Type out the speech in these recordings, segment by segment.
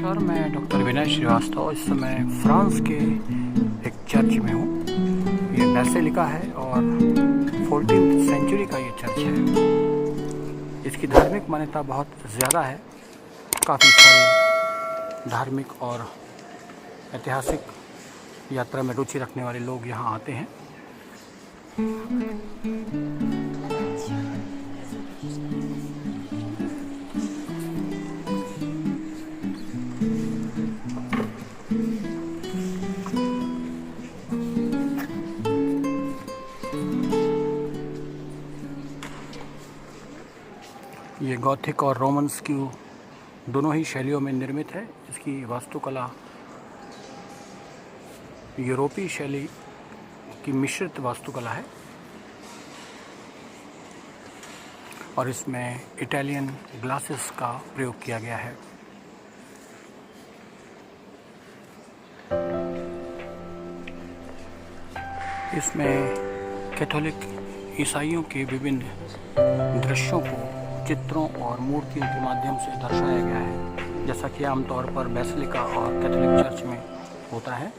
नमस्कार, मैं डॉक्टर विनय श्रीवास्तव इस समय फ्रांस के एक चर्च में हूँ। ये बेसिलिका है और 14वीं सेंचुरी का ये चर्च है। इसकी धार्मिक मान्यता बहुत ज़्यादा है। काफ़ी सारे धार्मिक और ऐतिहासिक यात्रा में रुचि रखने वाले लोग यहाँ आते हैं। ये गॉथिक और रोमन्स की दोनों ही शैलियों में निर्मित है। इसकी वास्तुकला यूरोपीय शैली की मिश्रित वास्तुकला है और इसमें इटालियन ग्लासेस का प्रयोग किया गया है। इसमें कैथोलिक ईसाइयों के विभिन्न दृश्यों को चित्रों और मूर्तियों के माध्यम से दर्शाया गया है, जैसा कि आमतौर पर बेसिलिका और कैथोलिक चर्च में होता है।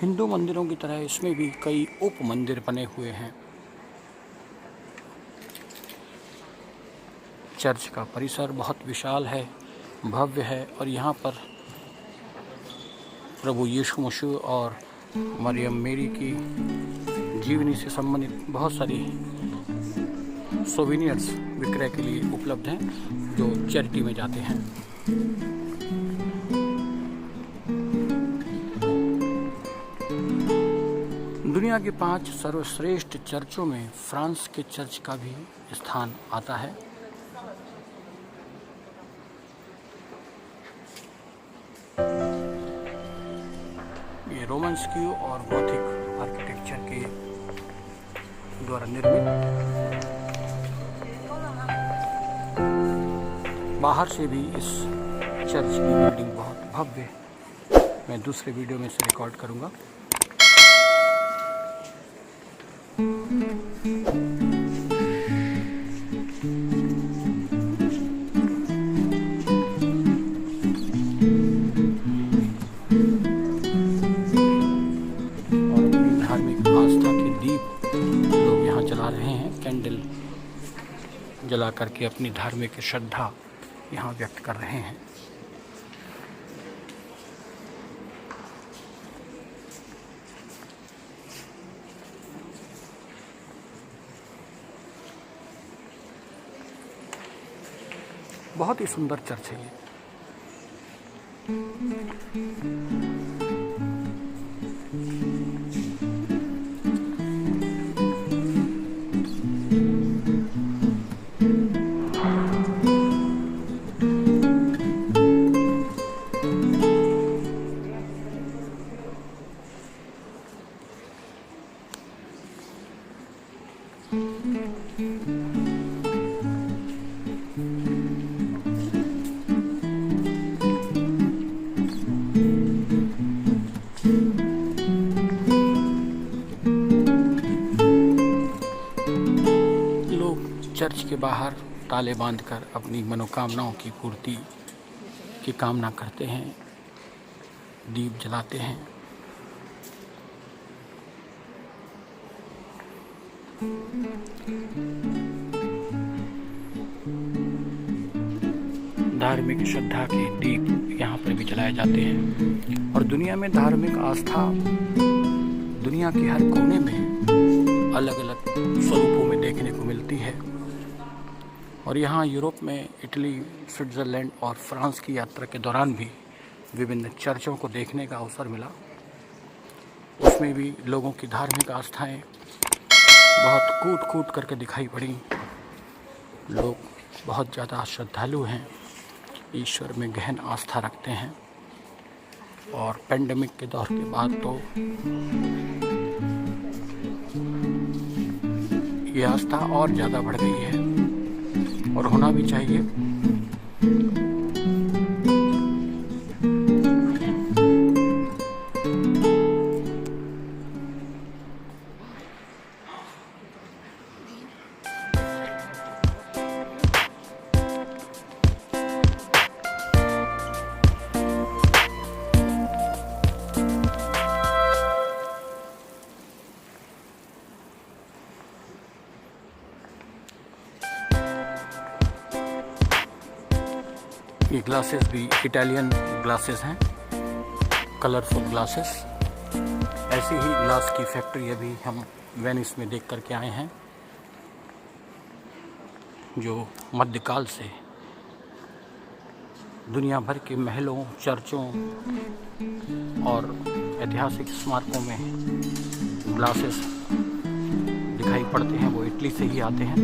हिंदू मंदिरों की तरह इसमें भी कई उप मंदिर बने हुए हैं। चर्च का परिसर बहुत विशाल है, भव्य है और यहाँ पर प्रभु यीशु मसीह और मरियम मेरी की जीवनी से संबंधित बहुत सारी सोवेनियर्स विक्रय के लिए उपलब्ध हैं जो चैरिटी में जाते हैं। दुनिया के 5 सर्वश्रेष्ठ चर्चों में फ्रांस के चर्च का भी स्थान आता है। ये रोमन्स की और गॉथिक आर्किटेक्चर के द्वारा निर्मित। बाहर से भी इस चर्च की बिल्डिंग बहुत भव्य, मैं दूसरे वीडियो में से रिकॉर्ड करूंगा। और अपनी धार्मिक आस्था के दीप लोग यहाँ जला रहे हैं। कैंडल जला करके अपनी धार्मिक श्रद्धा यहाँ व्यक्त कर रहे हैं। बहुत ही सुंदर चर्च है ये। चर्च के बाहर ताले बांधकर अपनी मनोकामनाओं की पूर्ति की कामना करते हैं, दीप जलाते हैं। धार्मिक श्रद्धा के दीप यहाँ पर भी जलाए जाते हैं और दुनिया में धार्मिक आस्था दुनिया के हर कोने में अलग अलग स्वरूपों में देखने को मिलती है। और यहाँ यूरोप में इटली, स्विट्ज़रलैंड और फ्रांस की यात्रा के दौरान भी विभिन्न चर्चों को देखने का अवसर मिला। उसमें भी लोगों की धार्मिक आस्थाएं बहुत कूट कूट करके दिखाई पड़ी। लोग बहुत ज़्यादा श्रद्धालु हैं, ईश्वर में गहन आस्था रखते हैं और पेंडेमिक के दौर के बाद तो ये आस्था और ज़्यादा बढ़ गई है और होना भी चाहिए। ये ग्लासेस भी इटालियन ग्लासेस हैं, कलरफुल ग्लासेस। ऐसी ही ग्लास की फैक्ट्री अभी हम वेनिस में देख करके आए हैं, जो मध्यकाल से दुनिया भर के महलों, चर्चों और ऐतिहासिक स्मारकों में ग्लासेस दिखाई पड़ते हैं। वो इटली से ही आते हैं।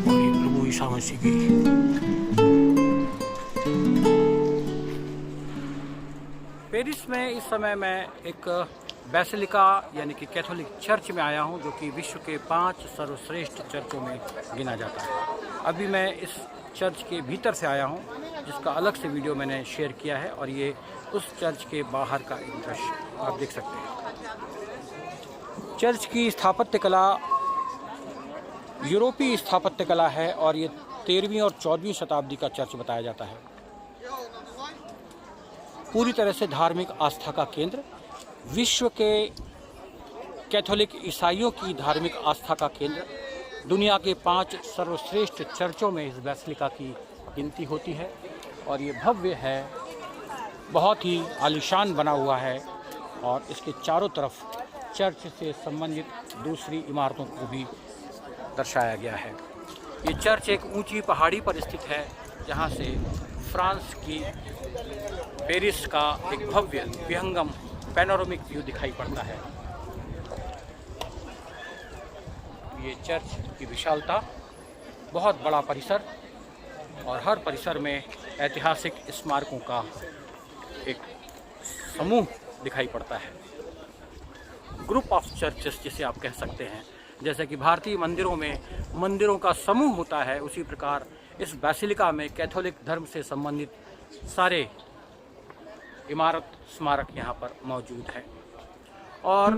और ये प्रभु ईसा मसीह की पेरिस में इस समय मैं एक बेसिलिका यानी कि कैथोलिक चर्च में आया हूं, जो कि विश्व के 5 सर्वश्रेष्ठ चर्चों में गिना जाता है। अभी मैं इस चर्च के भीतर से आया हूं, जिसका अलग से वीडियो मैंने शेयर किया है, और ये उस चर्च के बाहर का एक दृश्य आप देख सकते हैं। चर्च की स्थापत्य कला यूरोपीय स्थापत्य कला है, और ये 13वीं और 14वीं शताब्दी का चर्च बताया जाता है। पूरी तरह से धार्मिक आस्था का केंद्र, विश्व के कैथोलिक ईसाइयों की धार्मिक आस्था का केंद्र। दुनिया के 5 सर्वश्रेष्ठ चर्चों में इस बेसिलिका की गिनती होती है, और ये भव्य है, बहुत ही आलीशान बना हुआ है, और इसके चारों तरफ चर्च से संबंधित दूसरी इमारतों को भी दर्शाया गया है। ये चर्च एक ऊंची पहाड़ी पर स्थित है, जहाँ से फ्रांस की पेरिस का एक भव्य विहंगम पैनोरामिक व्यू दिखाई पड़ता है। ये चर्च की विशालता, बहुत बड़ा परिसर, और हर परिसर में ऐतिहासिक स्मारकों का एक समूह दिखाई पड़ता है। ग्रुप ऑफ चर्चेस जिसे आप कह सकते हैं। जैसे कि भारतीय मंदिरों में मंदिरों का समूह होता है, उसी प्रकार इस बेसिलिका में कैथोलिक धर्म से संबंधित सारे इमारत, स्मारक यहाँ पर मौजूद है। और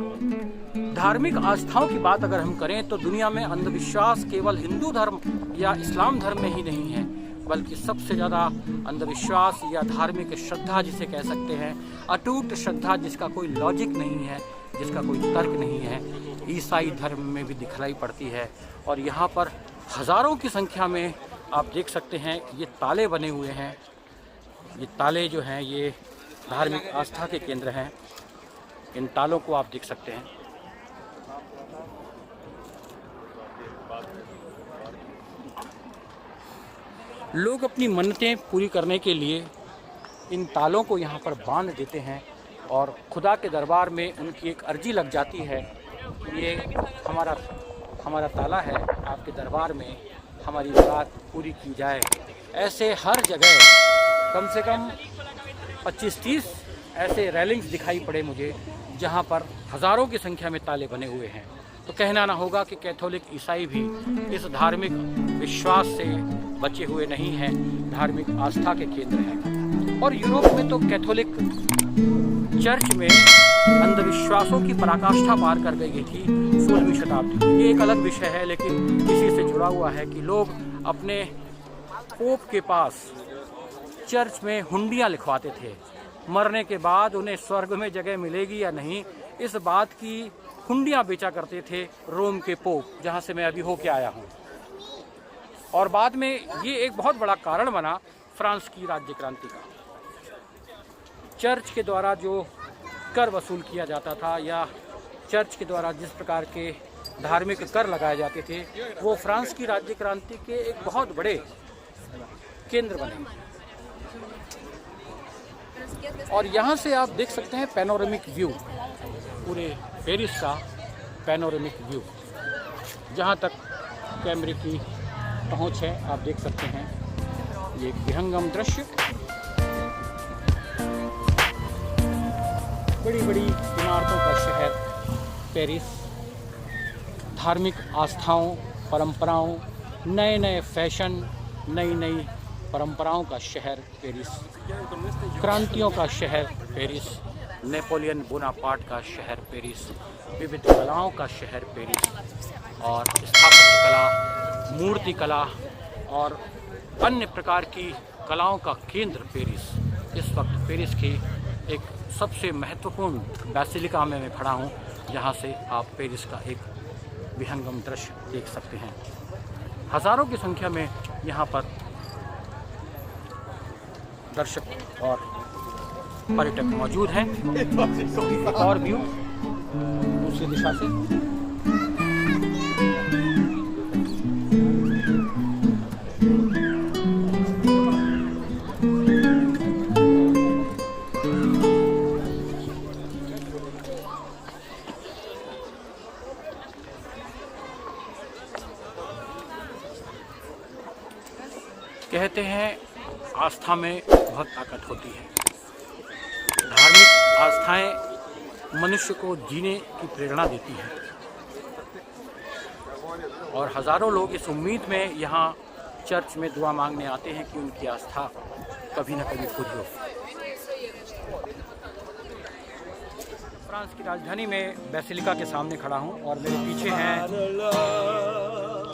धार्मिक आस्थाओं की बात अगर हम करें तो दुनिया में अंधविश्वास केवल हिंदू धर्म या इस्लाम धर्म में ही नहीं है, बल्कि सबसे ज़्यादा अंधविश्वास या धार्मिक श्रद्धा जिसे कह सकते हैं, अटूट श्रद्धा जिसका कोई लॉजिक नहीं है, जिसका कोई तर्क नहीं है, ईसाई धर्म में भी दिखलाई पड़ती है। और यहाँ पर हज़ारों की संख्या में आप देख सकते हैं ये ताले बने हुए हैं। ये ताले जो हैं ये धार्मिक आस्था के केंद्र हैं। इन तालों को आप देख सकते हैं। लोग अपनी मन्नतें पूरी करने के लिए इन तालों को यहाँ पर बांध देते हैं, और खुदा के दरबार में उनकी एक अर्जी लग जाती है, ये हमारा ताला है, आपके दरबार में हमारी मुराद पूरी की जाए। ऐसे हर जगह कम से कम 25-30 ऐसे रेलिंग्स दिखाई पड़े मुझे, जहाँ पर हज़ारों की संख्या में ताले बने हुए हैं। तो कहना ना होगा कि कैथोलिक ईसाई भी इस धार्मिक विश्वास से बचे हुए नहीं हैं, धार्मिक आस्था के केंद्र हैं। और यूरोप में तो कैथोलिक चर्च में अंधविश्वासों की पराकाष्ठा पार कर गई थी 16वीं शताब्दी में। ये एक अलग विषय है, लेकिन इसी से जुड़ा हुआ है कि लोग अपने पोप के पास चर्च में हुंडियाँ लिखवाते थे। मरने के बाद उन्हें स्वर्ग में जगह मिलेगी या नहीं, इस बात की हुंडियाँ बेचा करते थे रोम के पोप, जहाँ से मैं अभी होके आया हूँ। और बाद में ये एक बहुत बड़ा कारण बना फ्रांस की राज्य क्रांति का। चर्च के द्वारा जो कर वसूल किया जाता था, या चर्च के द्वारा जिस प्रकार के धार्मिक कर लगाए जाते थे, वो फ्रांस की राज्य क्रांति के एक बहुत बड़े केंद्र बने। और यहाँ से आप देख सकते हैं पैनोरामिक व्यू, पूरे पेरिस का पैनोरामिक व्यू, जहाँ तक कैमरे की पहुँच है आप देख सकते हैं। ये एक विहंगम दृश्य, बड़ी बड़ी इमारतों का शहर पेरिस, धार्मिक आस्थाओं, परंपराओं, नए नए फैशन, नई नई परंपराओं का शहर पेरिस, क्रांतियों का शहर पेरिस, नेपोलियन बोनापार्ट का शहर पेरिस, विविध कलाओं का शहर पेरिस, और स्थापत्य कला, मूर्ति कला और अन्य प्रकार की कलाओं का केंद्र पेरिस। इस वक्त पेरिस की एक सबसे महत्वपूर्ण बेसिलिका में मैं खड़ा हूँ, जहाँ से आप पेरिस का एक विहंगम दृश्य देख सकते हैं। हज़ारों की संख्या में यहाँ पर दर्शक और पर्यटक मौजूद हैं। एक और व्यू दूसरी दिशा से। कहते हैं आस्था में बहुत ताकत होती है। धार्मिक आस्थाएं मनुष्य को जीने की प्रेरणा देती हैं और हजारों लोग इस उम्मीद में यहाँ चर्च में दुआ मांगने आते हैं कि उनकी आस्था कभी न कभी पूरी हो। फ्रांस की राजधानी में बेसिलिका के सामने खड़ा हूँ और मेरे पीछे हैं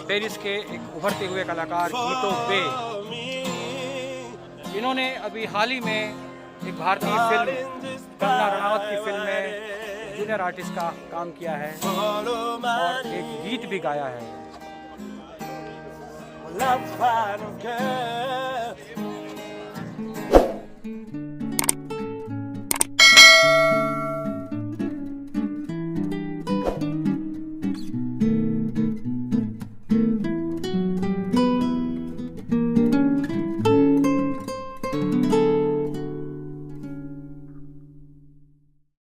पेरिस के एक उभरते हुए कलाकार गीतो बे। इन्होंने अभी हाल ही में एक भारतीय फिल्म कंगना रनावत की फिल्म में जूनियर आर्टिस्ट का काम किया है और एक गीत भी गाया है।